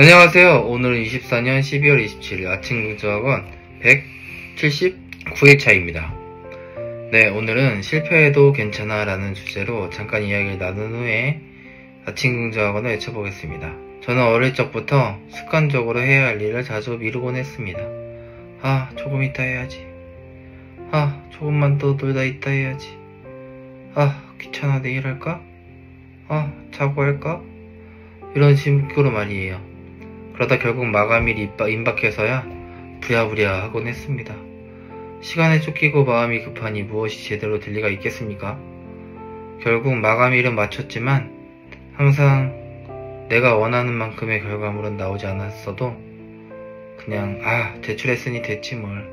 안녕하세요. 오늘은 24년 12월 27일 아침 공부학원 179일차입니다. 네, 오늘은 실패해도 괜찮아 라는 주제로 잠깐 이야기를 나눈 후에 아침 공부학원을 외쳐보겠습니다. 저는 어릴 적부터 습관적으로 해야 할 일을 자주 미루곤 했습니다. 조금 이따 해야지. 조금만 더 놀다 이따 해야지. 귀찮아, 내일 할까? 자고 할까? 이런 식으로 말이에요. 그러다 결국 마감일이 임박해서야 부랴부랴 하곤 했습니다. 시간에 쫓기고 마음이 급하니 무엇이 제대로 될 리가 있겠습니까? 결국 마감일은 맞췄지만 항상 내가 원하는 만큼의 결과물은 나오지 않았어도 그냥 대출했으니 됐지 뭘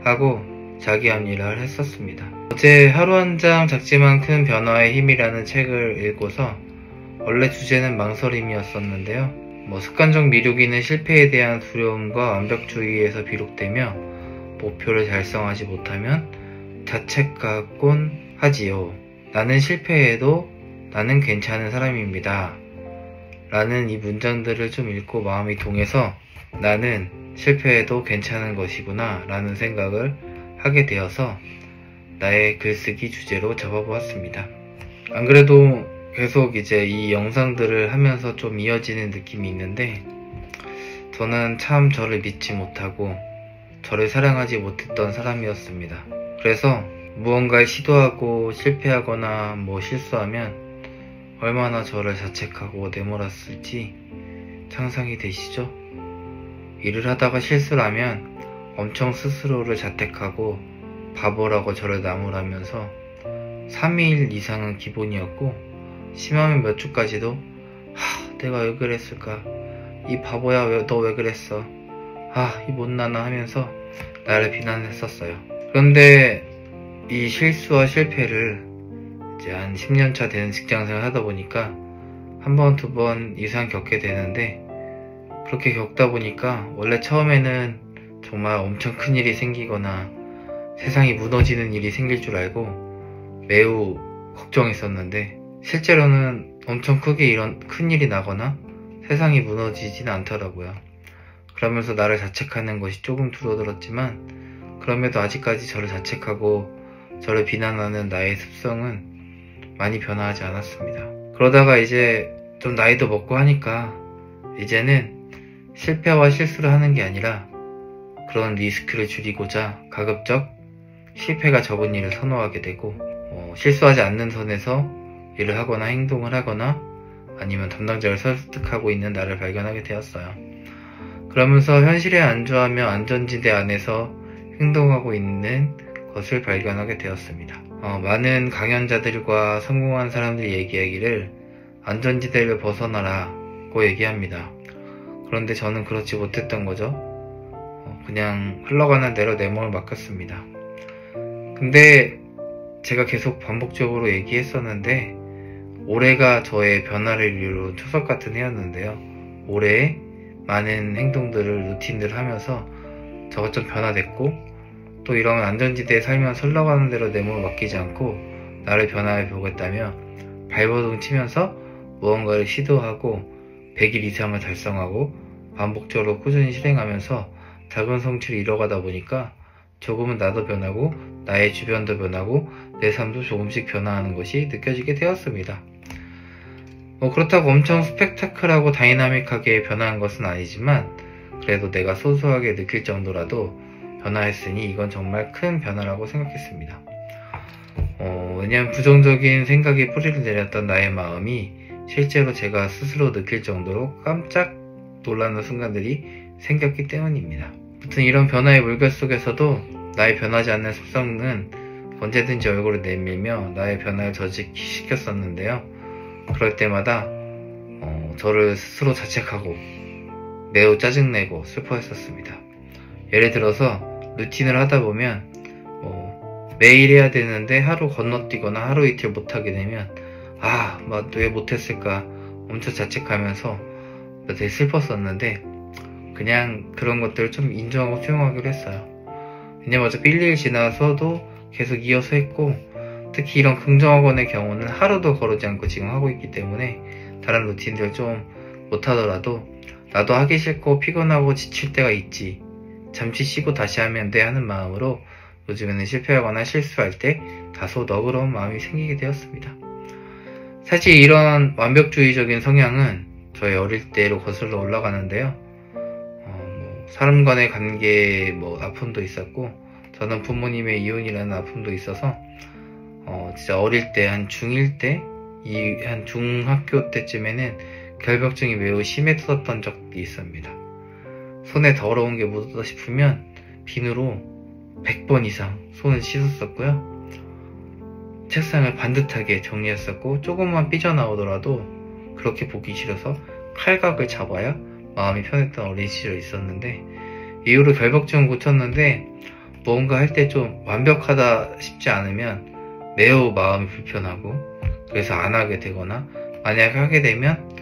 하고 자기 합리를 했었습니다. 어제 하루 한 장 작지만 큰 변화의 힘이라는 책을 읽고서 원래 주제는 망설임이었었는데요. 습관적 미루기는 실패에 대한 두려움과 완벽주의에서 비롯되며 목표를 달성하지 못하면 자책하곤 하지요. 나는 실패해도 나는 괜찮은 사람입니다. 라는 이 문장들을 좀 읽고 마음이 동해서 나는 실패해도 괜찮은 것이구나 라는 생각을 하게 되어서 나의 글쓰기 주제로 잡아보았습니다. 안 그래도 계속 이제 이 영상들을 하면서 좀 이어지는 느낌이 있는데 저는 참 저를 믿지 못하고 저를 사랑하지 못했던 사람이었습니다. 그래서 무언가를 시도하고 실패하거나 실수하면 얼마나 저를 자책하고 내몰았을지 상상이 되시죠? 일을 하다가 실수를 하면 엄청 스스로를 자책하고 바보라고 저를 나무라면서 3일 이상은 기본이었고 심하면 몇 주까지도 내가 왜 그랬을까? 이 바보야 너 왜 그랬어? 이 못나나 하면서 나를 비난했었어요. 그런데 이 실수와 실패를 이제 한 10년차 되는 직장생활 하다 보니까 한 번, 두 번 이상 겪게 되는데 그렇게 겪다 보니까 원래 처음에는 정말 엄청 큰 일이 생기거나 세상이 무너지는 일이 생길 줄 알고 매우 걱정했었는데 실제로는 엄청 크게 이런 큰일이 나거나 세상이 무너지진 않더라고요. 그러면서 나를 자책하는 것이 조금 줄어들었지만 그럼에도 아직까지 저를 자책하고 저를 비난하는 나의 습성은 많이 변화하지 않았습니다. 그러다가 이제 좀 나이도 먹고 하니까 이제는 실패와 실수를 하는 게 아니라 그런 리스크를 줄이고자 가급적 실패가 적은 일을 선호하게 되고 실수하지 않는 선에서 일을 하거나 행동을 하거나 아니면 담당자를 설득하고 있는 나를 발견하게 되었어요. 그러면서 현실에 안주하며 안전지대 안에서 행동하고 있는 것을 발견하게 되었습니다. 많은 강연자들과 성공한 사람들이 얘기하기를 안전지대를 벗어나라고 얘기합니다. 그런데 저는 그렇지 못했던 거죠. 그냥 흘러가는 대로 내 몸을 맡겼습니다. 근데 제가 계속 반복적으로 얘기했었는데 올해가 저의 변화를 이룬 초석 같은 해였는데요. 올해 많은 행동들을 루틴들을 하면서 저가 좀 변화됐고 또 이런 안전지대에 살면서 흘러가는 대로 내 몸을 맡기지 않고 나를 변화해 보겠다며 발버둥 치면서 무언가를 시도하고 100일 이상을 달성하고 반복적으로 꾸준히 실행하면서 작은 성취를 이뤄가다 보니까 조금은 나도 변하고 나의 주변도 변하고 내 삶도 조금씩 변화하는 것이 느껴지게 되었습니다. 그렇다고 엄청 스펙타클하고 다이나믹하게 변화한 것은 아니지만 그래도 내가 소소하게 느낄 정도라도 변화했으니 이건 정말 큰 변화라고 생각했습니다. 왜냐하면 부정적인 생각이 뿌리를 내렸던 나의 마음이 실제로 제가 스스로 느낄 정도로 깜짝 놀라는 순간들이 생겼기 때문입니다. 아무튼 이런 변화의 물결 속에서도 나의 변하지 않는 습성은 언제든지 얼굴을 내밀며 나의 변화를 저직시켰었는데요. 그럴 때마다 저를 스스로 자책하고 매우 짜증내고 슬퍼했었습니다. 예를 들어서 루틴을 하다 보면 매일 해야 되는데 하루 건너뛰거나 하루 이틀 못하게 되면 왜 못했을까 엄청 자책하면서 되게 슬펐었는데 그냥 그런 것들을 좀 인정하고 수용하기로 했어요. 왜냐면 어차피 1일 지나서도 계속 이어서 했고 특히 이런 긍정학원의 경우는 하루도 거르지 않고 지금 하고 있기 때문에 다른 루틴들 좀 못하더라도 나도 하기 싫고 피곤하고 지칠 때가 있지. 잠시 쉬고 다시 하면 돼 하는 마음으로 요즘에는 실패하거나 실수할 때 다소 너그러운 마음이 생기게 되었습니다. 사실 이런 완벽주의적인 성향은 저희 어릴 때로 거슬러 올라가는데요. 사람 간의 관계에 아픔도 있었고, 저는 부모님의 이혼이라는 아픔도 있어서 진짜 어릴 때 한 중1 때, 한 중학교 때쯤에는 결벽증이 매우 심했었던 적이 있습니다. 손에 더러운 게 묻었다 싶으면 비누로 100번 이상 손을 씻었었고요. 책상을 반듯하게 정리했었고, 조금만 삐져나오더라도 그렇게 보기 싫어서 칼각을 잡아야 마음이 편했던 어린 시절이 있었는데, 이후로 결벽증은 고쳤는데 뭔가 할 때 좀 완벽하다 싶지 않으면 매우 마음이 불편하고, 그래서 안 하게 되거나, 만약에 하게 되면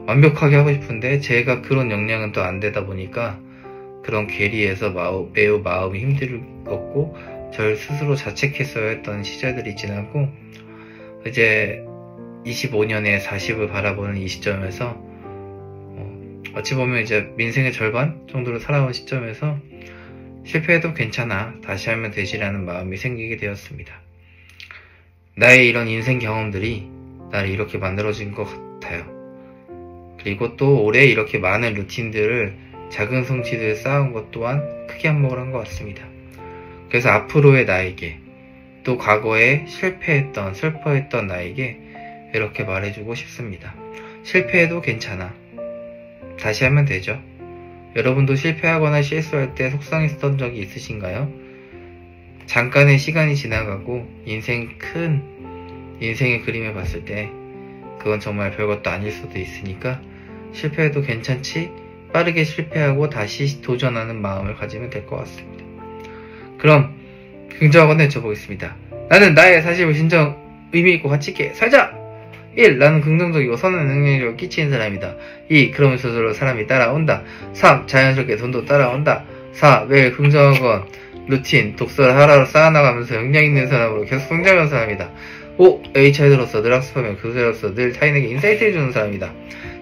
완벽하게 하고 싶은데 제가 그런 역량은 또 안 되다 보니까 그런 괴리에서 매우 마음이 힘들었고, 저를 스스로 자책했어야 했던 시절들이 지나고, 이제 25년에 40을 바라보는 이 시점에서 어찌 보면 이제 민생의 절반 정도로 살아온 시점에서 실패해도 괜찮아, 다시 하면 되지라는 마음이 생기게 되었습니다. 나의 이런 인생 경험들이 나를 이렇게 만들어진 것 같아요. 그리고 또 올해 이렇게 많은 루틴들을, 작은 성취들을 쌓은 것 또한 크게 한몫을 한 것 같습니다. 그래서 앞으로의 나에게, 또 과거에 실패했던, 슬퍼했던 나에게 이렇게 말해주고 싶습니다. 실패해도 괜찮아, 다시 하면 되죠. 여러분도 실패하거나 실수할 때 속상했던 적이 있으신가요? 잠깐의 시간이 지나가고 인생의 그림을 봤을 때 그건 정말 별것도 아닐 수도 있으니까 실패해도 괜찮지, 빠르게 실패하고 다시 도전하는 마음을 가지면 될 것 같습니다. 그럼 긍정하고 외쳐보겠습니다. 나는 나의 40을 진정 의미있고 가치있게 살자! 1. 나는 긍정적이고 선한 능력을 끼치는 사람이다. 2. 그러면서 저절로 사람이 따라온다. 3. 자연스럽게 돈도 따라온다. 4. 매일 긍정학원, 루틴, 독서를 하루하루 쌓아나가면서 역량 있는 사람으로 계속 성장하는 사람이다. 5. HR로서 늘 학습하며 교사로서 늘 타인에게 인사이트를 주는 사람이다.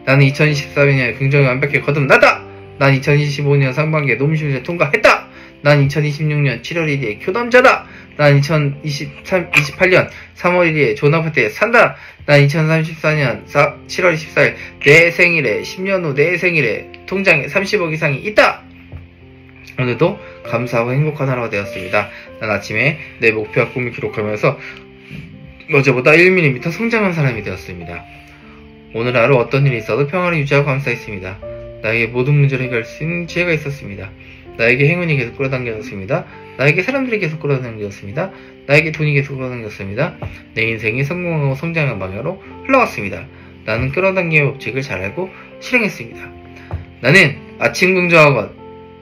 나는 2024년에 긍정이 완벽히 거듭났다. 난 2025년 상반기에 논문시험을 통과했다. 난 2026년 7월 1일에 교남자다. 난 2028년 3월 1일에 좋은 아파트에 산다. 난 2034년 7월 24일 내 생일에, 10년 후 내 생일에 통장에 30억 이상이 있다. 오늘도 감사하고 행복한 하루가 되었습니다. 난 아침에 내 목표와 꿈을 기록하면서 어제보다 1mm 성장한 사람이 되었습니다. 오늘 하루 어떤 일이 있어도 평화를 유지하고 감사했습니다. 나에게 모든 문제를 해결할 수 있는 지혜가 있었습니다. 나에게 행운이 계속 끌어당겨졌습니다. 나에게 사람들이 계속 끌어당겨졌습니다. 나에게 돈이 계속 끌어당겼습니다. 내 인생이 성공하고 성장하는 방향으로 흘러갔습니다. 나는 끌어당김의 법칙을 잘 알고 실행했습니다. 나는 아침 긍정학원,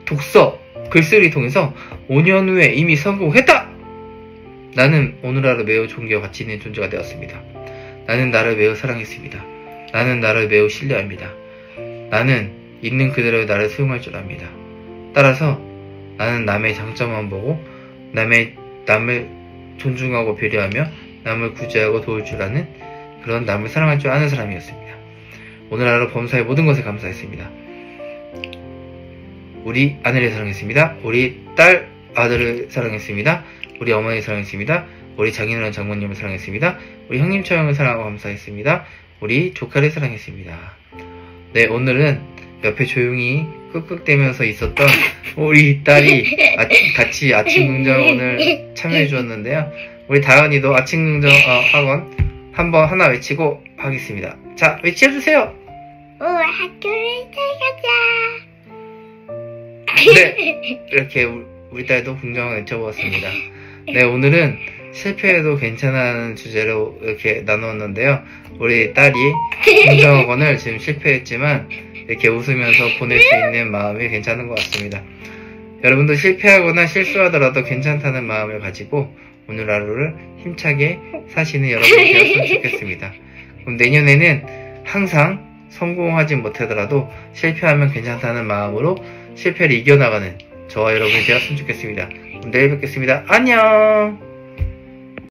독서, 글쓰기를 통해서 5년 후에 이미 성공했다! 나는 오늘 하루 매우 존귀와 가치 있는 존재가 되었습니다. 나는 나를 매우 사랑했습니다. 나는 나를 매우 신뢰합니다. 나는 있는 그대로의 나를 수용할 줄 압니다. 따라서 나는 남의 장점만 보고 남을 존중하고 배려하며 남을 구제하고 도울 줄 아는, 그런 남을 사랑할 줄 아는 사람이었습니다. 오늘 하루 범사의 모든 것에 감사했습니다. 우리 아내를 사랑했습니다. 우리 딸 아들을 사랑했습니다. 우리 어머니를 사랑했습니다. 우리 장인어른 장모님을 사랑했습니다. 우리 형님 처형을 사랑하고 감사했습니다. 우리 조카를 사랑했습니다. 네, 오늘은 옆에 조용히 끄끄대면서 있었던 우리 딸이 같이 아침 긍정학원을 참여해 주었는데요. 우리 다은이도 아침 긍정학원 하나 외치고 하겠습니다. 자, 외쳐주세요. 학교를 잘 가자. 네, 이렇게 우리 딸도 긍정을 외쳐보았습니다. 네, 오늘은 실패해도 괜찮아하는 주제로 이렇게 나누었는데요. 우리 딸이 긍정학원을 지금 실패했지만 이렇게 웃으면서 보낼 수 있는 마음이 괜찮은 것 같습니다. 여러분도 실패하거나 실수하더라도 괜찮다는 마음을 가지고 오늘 하루를 힘차게 사시는 여러분이 되었으면 좋겠습니다. 그럼 내년에는 항상 성공하지 못하더라도 실패하면 괜찮다는 마음으로 실패를 이겨나가는 저와 여러분이 되었으면 좋겠습니다. 그럼 내일 뵙겠습니다. 안녕!